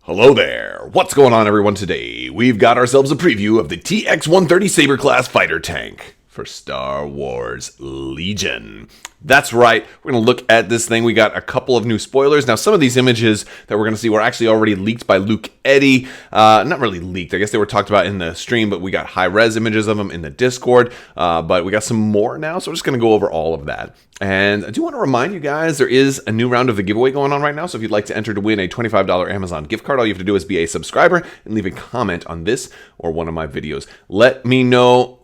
Hello there! What's going on, everyone? Today we've got ourselves a preview of the TX-130 Saber class fighter tank for Star Wars Legion. That's right, we're going to look at this thing. We got a couple of new spoilers. Now, some of these images that we're going to see were actually already leaked by Luke Eddy. Not really leaked, I guess they were talked about in the stream, but we got high-res images of them in the Discord. But we got some more now, so we're just going to go over all of that. And I do want to remind you guys, there is a new round of the giveaway going on right now, so if you'd like to enter to win a $25 Amazon gift card, all you have to do is be a subscriber and leave a comment on this or one of my videos. Let me know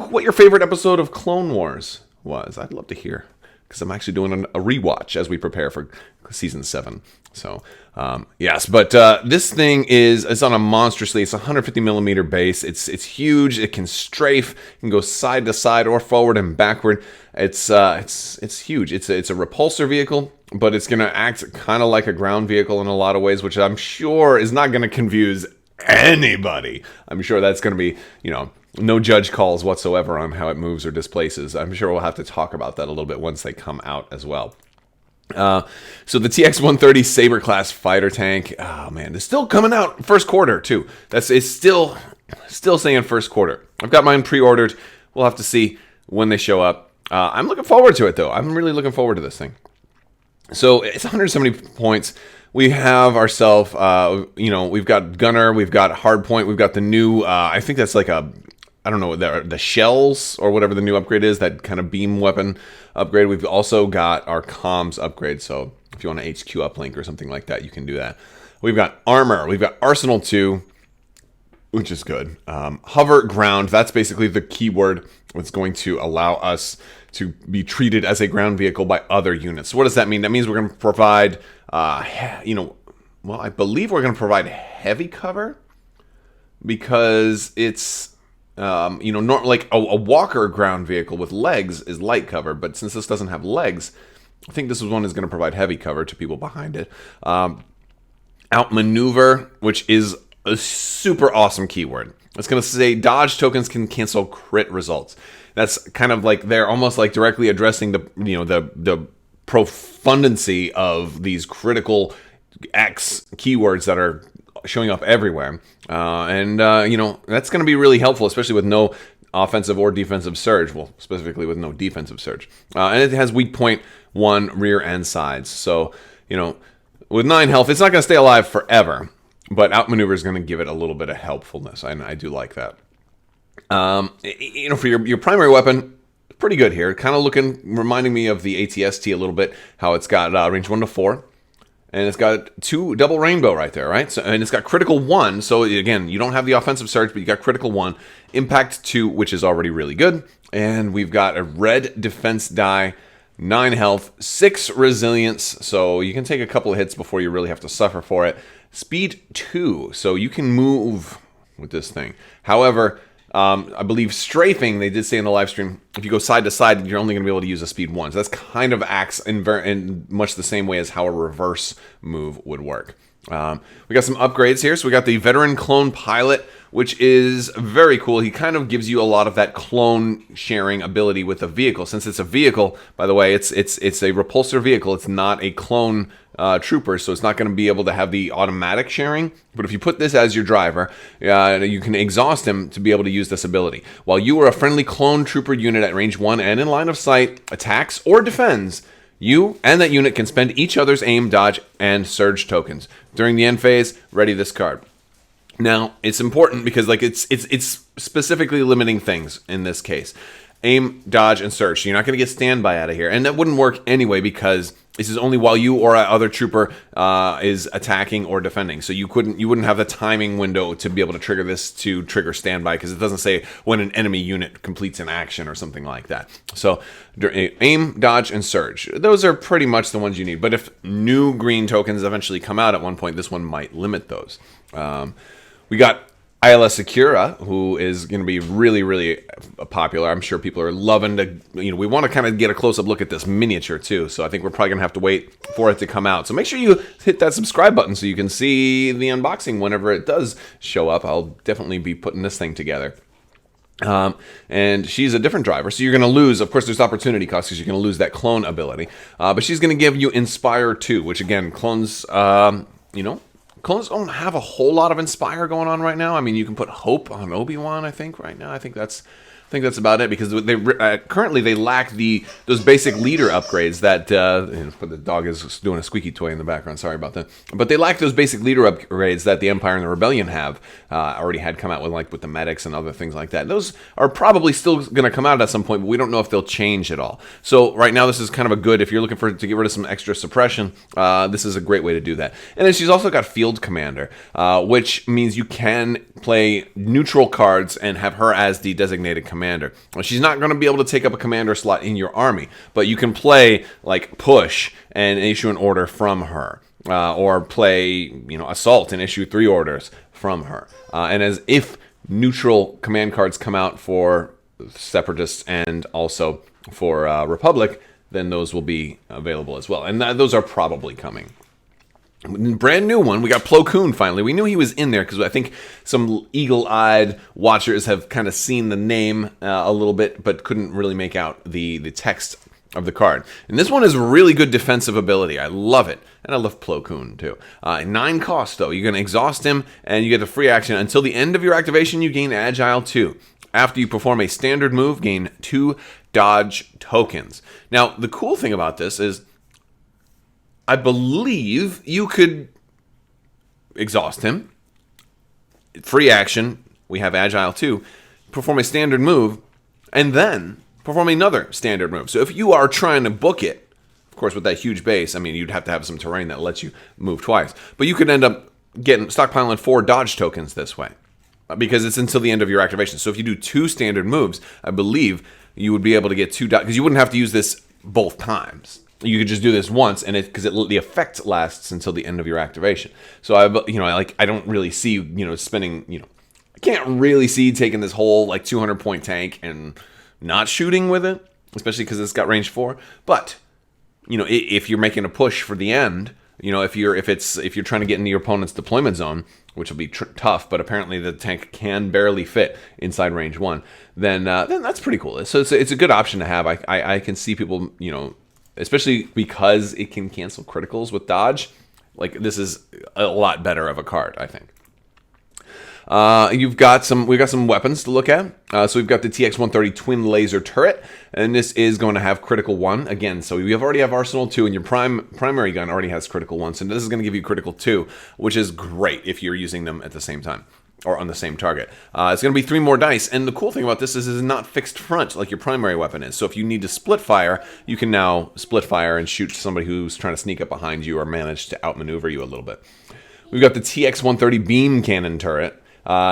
what your favorite episode of Clone Wars was. I'd love to hear, because I'm actually doing a rewatch as we prepare for Season 7. So, yes, but this thing it's on a monstrously, it's a 150 millimeter base. It's huge. It can strafe. It can go side to side or forward and backward. It's huge. It's a repulsor vehicle, but it's going to act kind of like a ground vehicle in a lot of ways, which I'm sure is not going to confuse anybody. I'm sure that's going to be, no judge calls whatsoever on how it moves or displaces. I'm sure we'll have to talk about that a little bit once they come out as well. So the TX-130 Saber class fighter tank, oh man, it's still coming out first quarter too. It's still saying first quarter. I've got mine pre-ordered. We'll have to see when they show up. I'm looking forward to it though. I'm really looking forward to this thing. So it's 170 points. We have ourselves, we've got gunner, we've got hardpoint, we've got the new, I think that's like I don't know, the shells or whatever the new upgrade is, that kind of beam weapon upgrade. We've also got our comms upgrade, so if you want an HQ uplink or something like that, you can do that. We've got armor, we've got Arsenal 2, which is good. Hover ground, that's basically the keyword that's going to allow us to be treated as a ground vehicle by other units. So what does that mean? That means we're going to provide, I believe we're going to provide heavy cover, because it's, like a walker ground vehicle with legs is light cover, but since this doesn't have legs, I think this one is going to provide heavy cover to people behind it. Outmaneuver, which is a super awesome keyword. It's going to say dodge tokens can cancel crit results. That's kind of like they're almost like directly addressing the profundancy of these critical X keywords that are showing up everywhere. That's going to be really helpful, especially with no offensive or defensive surge. Well, specifically with no defensive surge. And it has weak point 1 rear and sides. So, with 9 health, it's not going to stay alive forever. But outmaneuver is going to give it a little bit of helpfulness. I do like that. For your primary weapon, pretty good here. Kind of reminding me of the ATST a little bit. How it's got range 1 to 4. And it's got 2 double rainbow right there, right? So, and it's got critical 1. So again, you don't have the offensive surge, but you got critical 1. Impact 2, which is already really good. And we've got a red defense die, 9 health, 6 resilience. So you can take a couple of hits before you really have to suffer for it. Speed 2, so you can move with this thing. However, I believe strafing, they did say in the live stream, if you go side to side, you're only going to be able to use a speed 1. So that's kind of acts in much the same way as how a reverse move would work. We got some upgrades here. So we got the veteran clone pilot, which is very cool. He kind of gives you a lot of that clone sharing ability with the vehicle. Since it's a vehicle, by the way, it's a repulsor vehicle. It's not a clone trooper, so it's not going to be able to have the automatic sharing. But if you put this as your driver, you can exhaust him to be able to use this ability. While you are a friendly clone trooper unit at range 1 and in line of sight, attacks or defends, you and that unit can spend each other's aim, dodge, and surge tokens. During the end phase, ready this card. Now, it's important because it's specifically limiting things in this case. Aim, dodge, and surge. So you're not going to get standby out of here. And that wouldn't work anyway because this is only while you or other trooper is attacking or defending. So you wouldn't have the timing window to be able to trigger this to trigger standby, because it doesn't say when an enemy unit completes an action or something like that. So aim, dodge, and surge. Those are pretty much the ones you need. But if new green tokens eventually come out at one point, this one might limit those. We got ILS Secured, who is going to be really, really popular. I'm sure people are loving to, we want to kind of get a close-up look at this miniature too. So I think we're probably going to have to wait for it to come out. So make sure you hit that subscribe button so you can see the unboxing whenever it does show up. I'll definitely be putting this thing together. And she's a different driver, so you're going to lose, of course there's opportunity costs because you're going to lose that clone ability, but she's going to give you Inspire 2, which again, clones, Clones don't have a whole lot of Inspire going on right now. I mean, you can put Hope on Obi-Wan, I think, right now. I think that's about it, because they currently they lack those basic leader upgrades that the dog is doing a squeaky toy in the background. Sorry about that. But they lack those basic leader upgrades that the Empire and the Rebellion have already had come out with, like with the medics and other things like that. Those are probably still going to come out at some point, but we don't know if they'll change at all. So right now, this is kind of a good, if you're looking to get rid of some extra suppression, this is a great way to do that. And then she's also got Field Commander, which means you can play neutral cards and have her as the designated commander. Well, she's not going to be able to take up a commander slot in your army, but you can play like push and issue an order from her, or play assault and issue 3 orders from her. And as if neutral command cards come out for Separatists and also for Republic, then those will be available as well, and those are probably coming. Brand new one, we got Plo Koon finally. We knew he was in there because I think some eagle-eyed watchers have kind of seen the name a little bit, but couldn't really make out the text of the card. And this one is really good defensive ability. I love it. And I love Plo Koon too. 9 cost though. You're going to exhaust him and you get a free action. Until the end of your activation, you gain Agile 2. After you perform a standard move, gain 2 dodge tokens. Now, the cool thing about this is I believe you could exhaust him. Free action. We have Agile 2. Perform a standard move. And then perform another standard move. So if you are trying to book it, of course, with that huge base, I mean, you'd have to have some terrain that lets you move twice. But you could end up stockpiling 4 dodge tokens this way, because it's until the end of your activation. So if you do 2 standard moves, I believe you would be able to get 2 dodge, because you wouldn't have to use this both times. You could just do this once, and the effect lasts until the end of your activation. So I don't really see spending I can't really see taking this whole 200-point tank and not shooting with it, especially because it's got range 4. But if you're making a push for the end, if you're trying to get into your opponent's deployment zone, which will be tough, but apparently the tank can barely fit inside range 1, then that's pretty cool. So it's a good option to have. I can see people especially because it can cancel criticals with dodge. This is a lot better of a card, I think. We've got some weapons to look at. So we've got the TX-130 twin laser turret, and this is going to have critical 1 again. So we already have Arsenal 2, and your primary gun already has critical 1. So this is going to give you critical 2, which is great if you're using them at the same time or on the same target. It's going to be 3 more dice, and the cool thing about this is it's not fixed front like your primary weapon is. So if you need to split fire, you can now split fire and shoot somebody who's trying to sneak up behind you or manage to outmaneuver you a little bit. We've got the TX-130 beam cannon turret.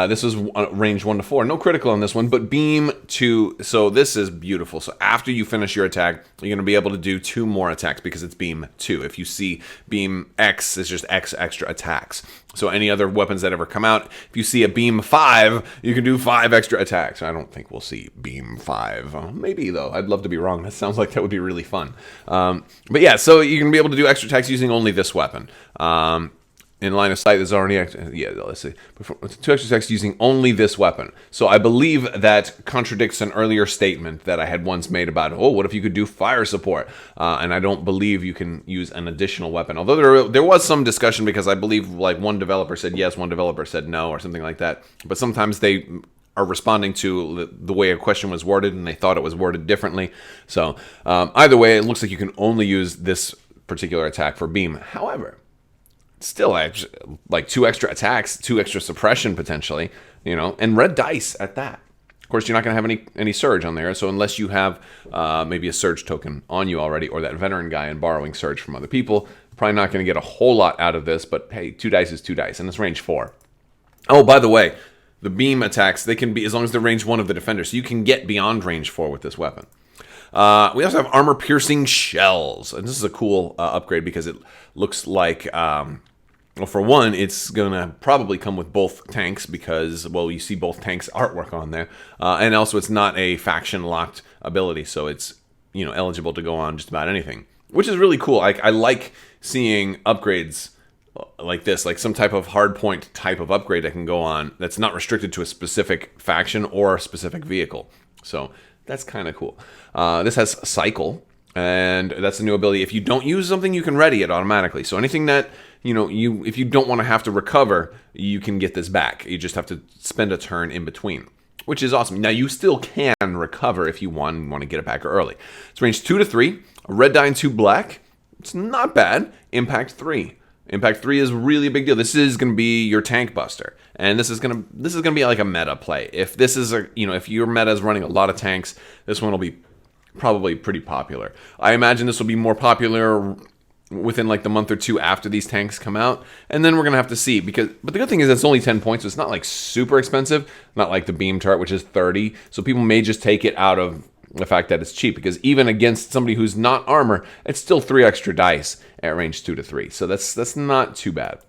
This is range 1 to 4. No critical on this one, but beam 2. So this is beautiful. So after you finish your attack, you're going to be able to do 2 more attacks because it's beam 2. If you see beam X, it's just X extra attacks. So any other weapons that ever come out, if you see a beam 5, you can do 5 extra attacks. I don't think we'll see beam 5. Maybe though. I'd love to be wrong. That sounds like that would be really fun. But yeah, so you're going to be able to do extra attacks using only this weapon. In line of sight, there's already let's see. 2 extra attacks using only this weapon. So I believe that contradicts an earlier statement that I had once made about, what if you could do fire support? And I don't believe you can use an additional weapon. Although there was some discussion, because I believe one developer said yes, one developer said no, or something like that. But sometimes they are responding to the way a question was worded, and they thought it was worded differently. So either way, it looks like you can only use this particular attack for beam. However, still, 2 extra attacks, 2 extra suppression potentially, and red dice at that. Of course, you're not going to have any surge on there, so unless you have maybe a surge token on you already, or that veteran guy and borrowing surge from other people, probably not going to get a whole lot out of this, but hey, 2 dice is 2 dice, and it's range 4. Oh, by the way, the beam attacks, they can be, as long as they're range 1 of the defender, so you can get beyond range 4 with this weapon. We also have armor-piercing shells, and this is a cool upgrade because it looks like... well, for one, it's going to probably come with both tanks because, you see both tanks' artwork on there. And also, it's not a faction-locked ability, so it's, eligible to go on just about anything, which is really cool. I like seeing upgrades like this, like some type of hardpoint type of upgrade that can go on that's not restricted to a specific faction or a specific vehicle. So that's kind of cool. This has Cycle. And that's a new ability. If you don't use something, you can ready it automatically. So anything that if you don't want to have to recover, you can get this back. You just have to spend a turn in between, which is awesome. Now, you still can recover if you want to get it back early. It's range 2 to 3, a red die and 2 black. It's not bad. Impact 3. Impact 3 is really a big deal. This is going to be your tank buster, and this is going to be like a meta play. If this is if your meta is running a lot of tanks, this one will be probably pretty popular. I imagine this will be more popular within like the month or two after these tanks come out, and then we're going to have to see, but the good thing is it's only 10 points, so it's not like super expensive, not like the beam turret, which is 30, so people may just take it out of the fact that it's cheap, because even against somebody who's not armor, it's still 3 extra dice at range 2 to 3. So that's not too bad.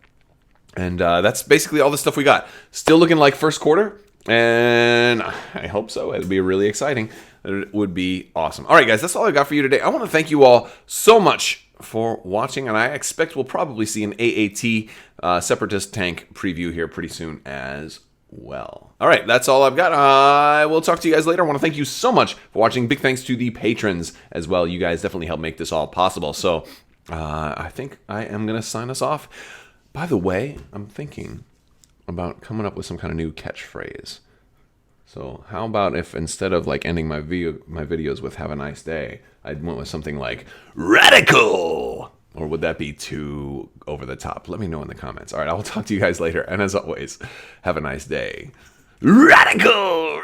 And that's basically all the stuff we got. Still looking like first quarter, and I hope so. It'll be really exciting. It would be awesome. All right, guys, that's all I got for you today. I want to thank you all so much for watching, and I expect we'll probably see an AAT Separatist tank preview here pretty soon as well. All right, that's all I've got. I will talk to you guys later. I want to thank you so much for watching. Big thanks to the patrons as well. You guys definitely helped make this all possible. So I think I am going to sign us off. By the way, I'm thinking about coming up with some kind of new catchphrase. So how about if instead of like ending my videos with "Have a nice day," I went with something like "radical"? Or would that be too over the top? Let me know in the comments. All right, I will talk to you guys later. And as always, have a nice day. Radical!